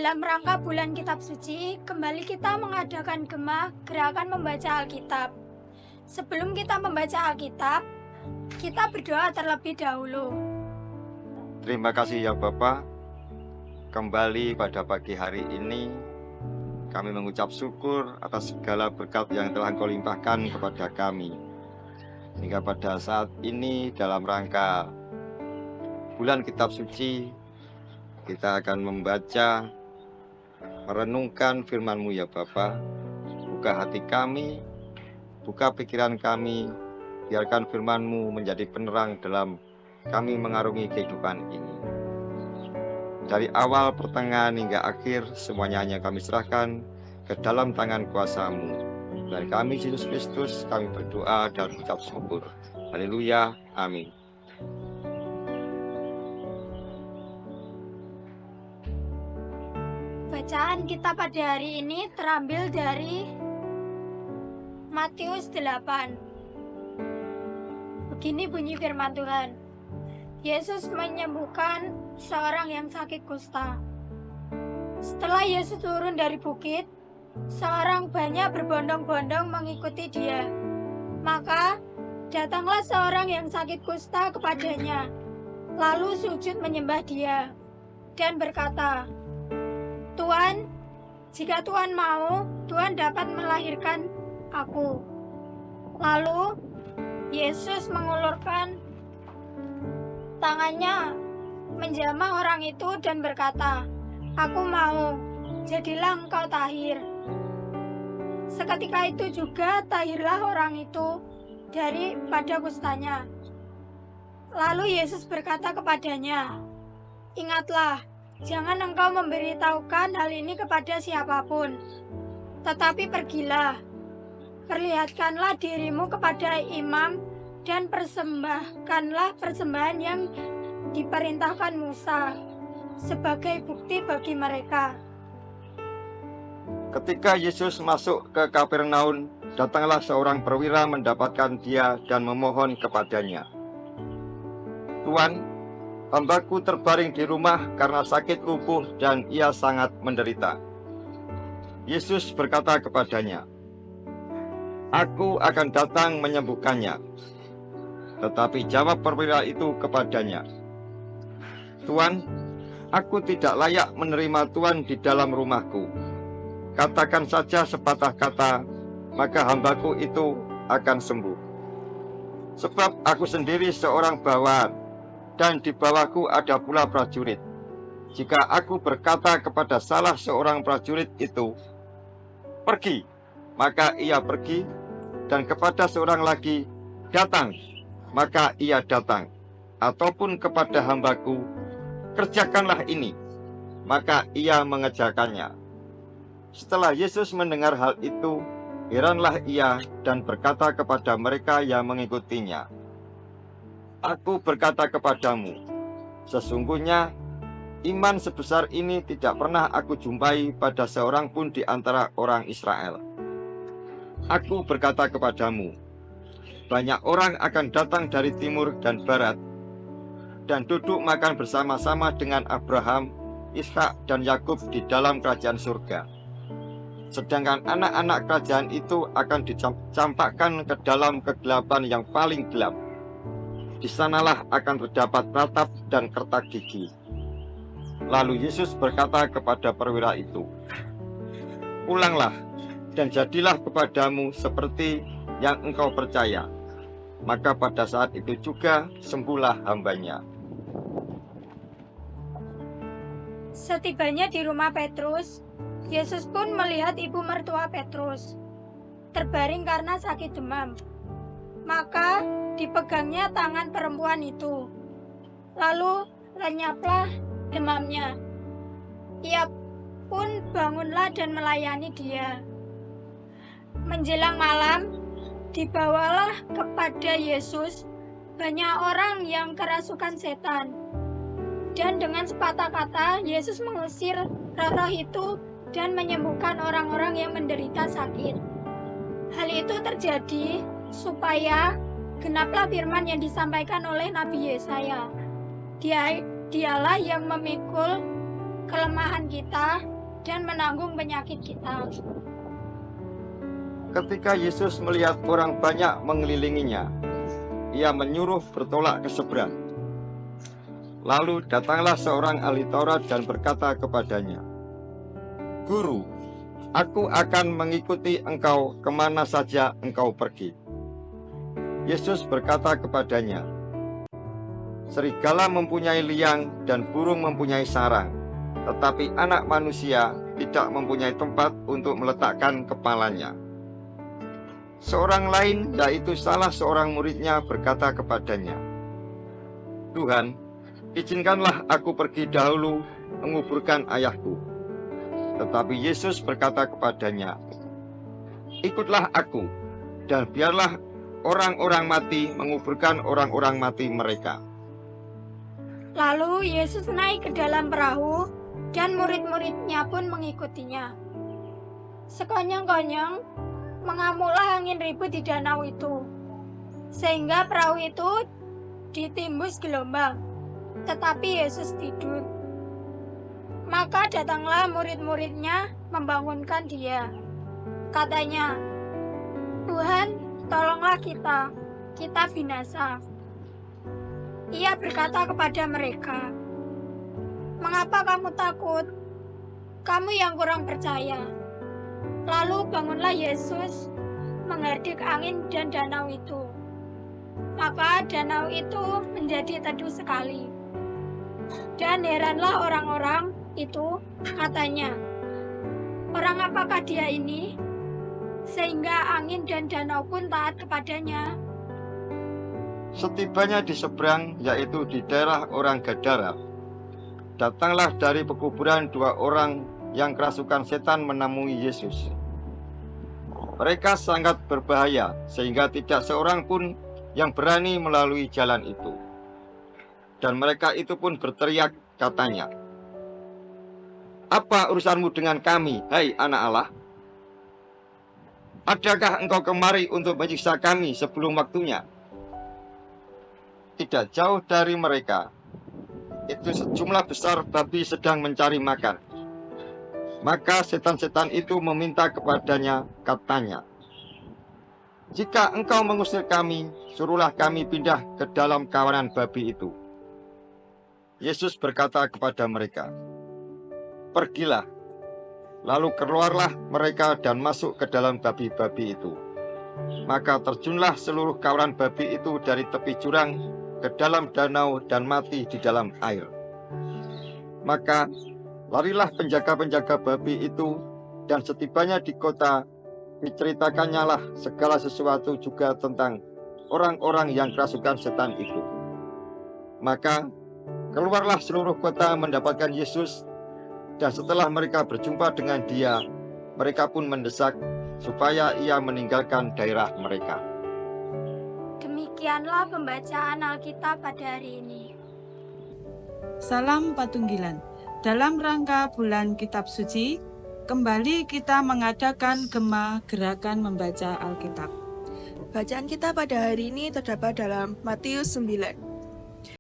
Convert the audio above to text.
Dalam rangka bulan Kitab Suci, kembali kita mengadakan Gema Gerakan Membaca Alkitab. Sebelum kita membaca Alkitab, kita berdoa terlebih dahulu. Terima kasih ya Bapak. Kembali pada pagi hari ini, kami mengucap syukur atas segala berkat yang telah Engkau limpahkan kepada kami. Hingga pada saat ini dalam rangka bulan Kitab Suci, kita akan membaca, merenungkan firman-Mu ya Bapa. Buka hati kami, buka pikiran kami, biarkan firman-Mu menjadi penerang dalam kami mengarungi kehidupan ini. Dari awal, pertengahan hingga akhir, semuanya hanya kami serahkan ke dalam tangan kuasa-Mu. Dan kami Yesus Kristus, kami berdoa dan ucap syukur. Haleluya, amin. Bacaan kita pada hari ini terambil dari Matius 8. Begini bunyi firman Tuhan. Yesus menyembuhkan seorang yang sakit kusta. Setelah Yesus turun dari bukit, seorang banyak berbondong-bondong mengikuti dia. Maka datanglah seorang yang sakit kusta kepadanya, lalu sujud menyembah dia, dan berkata, "Tuan, jika Tuhan mau, Tuhan dapat melahirkan aku." Lalu Yesus mengulurkan tangannya menjamah orang itu dan berkata, "Aku mau, jadilah engkau tahir." Seketika itu juga tahirlah orang itu daripada kustanya. Lalu Yesus berkata kepadanya, "Ingatlah, jangan engkau memberitahukan hal ini kepada siapapun, tetapi pergilah, perlihatkanlah dirimu kepada imam dan persembahkanlah persembahan yang diperintahkan Musa sebagai bukti bagi mereka." Ketika Yesus masuk ke Kapernaum, datanglah seorang perwira mendapatkan dia dan memohon kepadanya, "Tuan, hambaku terbaring di rumah karena sakit lumpuh dan ia sangat menderita." Yesus berkata kepadanya, "Aku akan datang menyembuhkannya." Tetapi jawab perwira itu kepadanya, "Tuan, aku tidak layak menerima Tuan di dalam rumahku. Katakan saja sepatah kata, maka hambaku itu akan sembuh. Sebab aku sendiri seorang bawahan, dan di bawahku ada pula prajurit. Jika aku berkata kepada salah seorang prajurit itu, 'Pergi,' maka ia pergi, dan kepada seorang lagi, 'Datang,' maka ia datang. Ataupun kepada hambaku, 'Kerjakanlah ini,' maka ia mengerjakannya." Setelah Yesus mendengar hal itu, heranlah ia dan berkata kepada mereka yang mengikutinya, "Aku berkata kepadamu, sesungguhnya iman sebesar ini tidak pernah aku jumpai pada seorang pun di antara orang Israel. Aku berkata kepadamu, banyak orang akan datang dari timur dan barat, dan duduk makan bersama-sama dengan Abraham, Ishak, dan Yakub di dalam kerajaan surga. Sedangkan anak-anak kerajaan itu akan dicampakkan ke dalam kegelapan yang paling gelap. Di sanalah akan terdapat ratap dan kertak gigi." Lalu Yesus berkata kepada perwira itu, "Pulanglah, dan jadilah kepadamu seperti yang engkau percaya." Maka pada saat itu juga sembuhlah hambanya. Setibanya di rumah Petrus, Yesus pun melihat ibu mertua Petrus terbaring karena sakit demam. Maka dipegangnya tangan perempuan itu, lalu lenyaplah demamnya. Ia pun bangunlah dan melayani dia. Menjelang malam, dibawalah kepada Yesus banyak orang yang kerasukan setan. Dan dengan sepatah kata, Yesus mengusir roh-roh itu dan menyembuhkan orang-orang yang menderita sakit. Hal itu terjadi supaya genaplah firman yang disampaikan oleh Nabi Yesaya. Dialah yang memikul kelemahan kita dan menanggung penyakit kita. Ketika Yesus melihat orang banyak mengelilinginya, ia menyuruh bertolak ke seberang. Lalu datanglah seorang ahli Taurat dan berkata kepadanya, "Guru, aku akan mengikuti engkau kemana saja engkau pergi." Yesus berkata kepadanya, "Serigala mempunyai liang dan burung mempunyai sarang, tetapi anak manusia tidak mempunyai tempat untuk meletakkan kepalanya." Seorang lain, yaitu salah seorang muridnya, berkata kepadanya, "Tuhan, izinkanlah aku pergi dahulu menguburkan ayahku." Tetapi Yesus berkata kepadanya, "Ikutlah aku, dan biarlah orang-orang mati menguburkan orang-orang mati mereka." Lalu Yesus naik ke dalam perahu, dan murid-muridnya pun mengikutinya. Sekonyong-konyong, mengamuklah angin ribut di danau itu, sehingga perahu itu ditimbus gelombang, tetapi Yesus tidur. Maka datanglah murid-muridnya membangunkan dia. Katanya, "Tuhan, tolonglah kita binasa." Ia berkata kepada mereka, "Mengapa kamu takut? Kamu yang kurang percaya." Lalu bangunlah Yesus menghardik angin dan danau itu. Maka danau itu menjadi teduh sekali. Dan heranlah orang-orang itu, katanya, "Orang apakah dia ini? Sehingga angin dan danau pun taat kepadanya." Setibanya di seberang, yaitu di daerah orang Gadara, datanglah dari pekuburan 2 orang yang kerasukan setan menemui Yesus. Mereka sangat berbahaya, sehingga tidak seorang pun yang berani melalui jalan itu. Dan mereka itu pun berteriak, katanya, "Apa urusanmu dengan kami, hai anak Allah? Adakah engkau kemari untuk menyiksa kami sebelum waktunya?" Tidak jauh dari mereka, itu sejumlah besar babi sedang mencari makan. Maka setan-setan itu meminta kepadanya, katanya, "Jika engkau mengusir kami, suruhlah kami pindah ke dalam kawanan babi itu." Yesus berkata kepada mereka, "Pergilah." Lalu keluarlah mereka dan masuk ke dalam babi-babi itu. Maka terjunlah seluruh kawanan babi itu dari tepi jurang ke dalam danau dan mati di dalam air. Maka larilah penjaga-penjaga babi itu, dan setibanya di kota, diceritakannya lah segala sesuatu juga tentang orang-orang yang kerasukan setan itu. Maka keluarlah seluruh kota mendapatkan Yesus, dan setelah mereka berjumpa dengan dia, mereka pun mendesak supaya ia meninggalkan daerah mereka. Demikianlah pembacaan Alkitab pada hari ini. Salam Patunggilan. Dalam rangka bulan Kitab Suci, kembali kita mengadakan Gema Gerakan Membaca Alkitab. Bacaan kita pada hari ini terdapat dalam Matius 9.